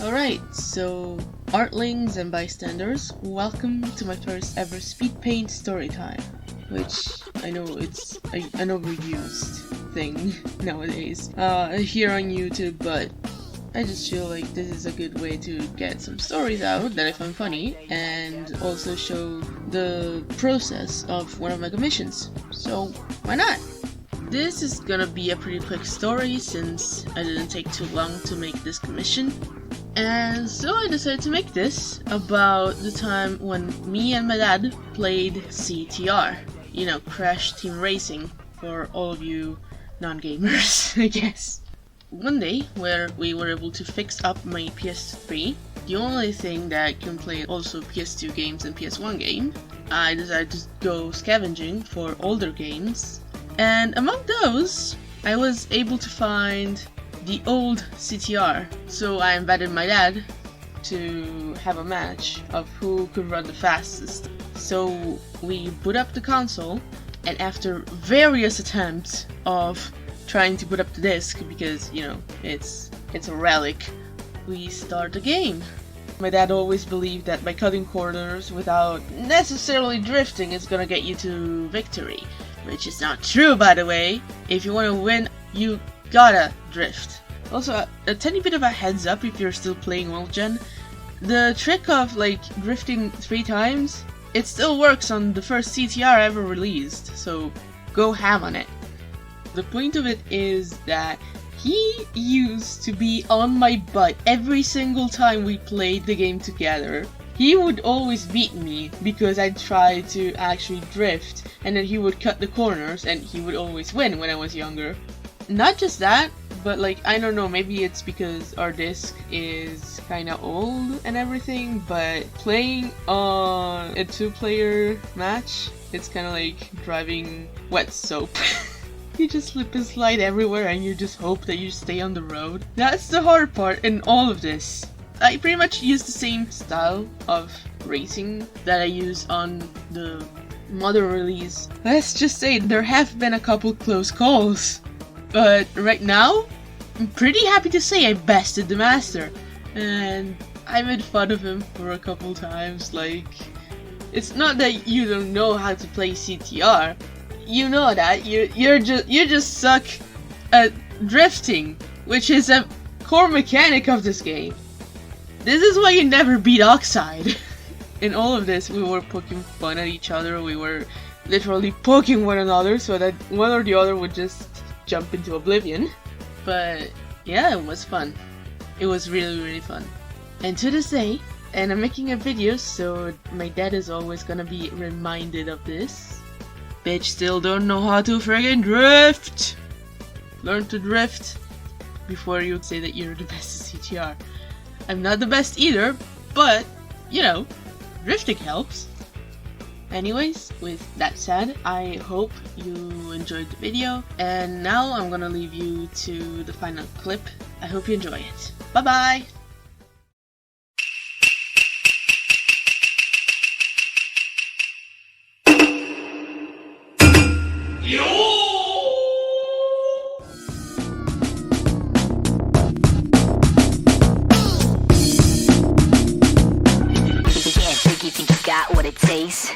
Alright, so artlings and bystanders, welcome to my first ever speedpaint storytime, which I know it's an overused thing nowadays here on YouTube, but I just feel like this is a good way to get some stories out that I find funny and also show the process of one of my commissions, so why not? This is gonna be a pretty quick story since I didn't take too long to make this commission. And so I decided to make this about the time when me and my dad played CTR. You know, Crash Team Racing, for all of you non-gamers, I guess. One day, where we were able to fix up my PS3, the only thing that can play also PS2 games and PS1 game, I decided to go scavenging for older games. And among those, I was able to find the old CTR, so I invited my dad to have a match of who could run the fastest. So we boot up the console, and after various attempts of trying to put up the disc, because you know it's a relic, we start the game. My dad always believed that by cutting corners without necessarily drifting is gonna get you to victory, which is not true, by the way. If you want to win, you gotta drift. Also, a tiny bit of a heads up if you're still playing old gen. The trick of like drifting 3 times, it still works on the first CTR ever released, so go ham on it. The point of it is that he used to be on my butt every single time we played the game together. He would always beat me because I'd try to actually drift, and then he would cut the corners and he would always win when I was younger. Not just that, but like, I don't know, maybe it's because our disc is kinda old and everything, but playing on a 2-player match, it's kinda like driving wet soap. You just slip and slide everywhere and you just hope that you stay on the road. That's the hard part in all of this. I pretty much use the same style of racing that I use on the modern release. Let's just say there have been a couple close calls. But right now, I'm pretty happy to say I bested the master. And I made fun of him for a couple times, like, it's not that you don't know how to play CTR. You know that, you just suck at drifting, which is a core mechanic of this game. This is why you never beat Oxide. In all of this, we were poking fun at each other, we were literally poking one another so that one or the other would just jump into oblivion. But yeah, it was fun. It was really fun. And to this day, and I'm making a video so my dad is always gonna be reminded of this. Bitch still don't know how to friggin' drift! Learn to drift before you say that you're the best at CTR. I'm not the best either, but, you know, drifting helps. Anyways, with that said, I hope you enjoyed the video, and now I'm gonna leave you to the final clip. I hope you enjoy it. Bye bye! Think you got what it takes?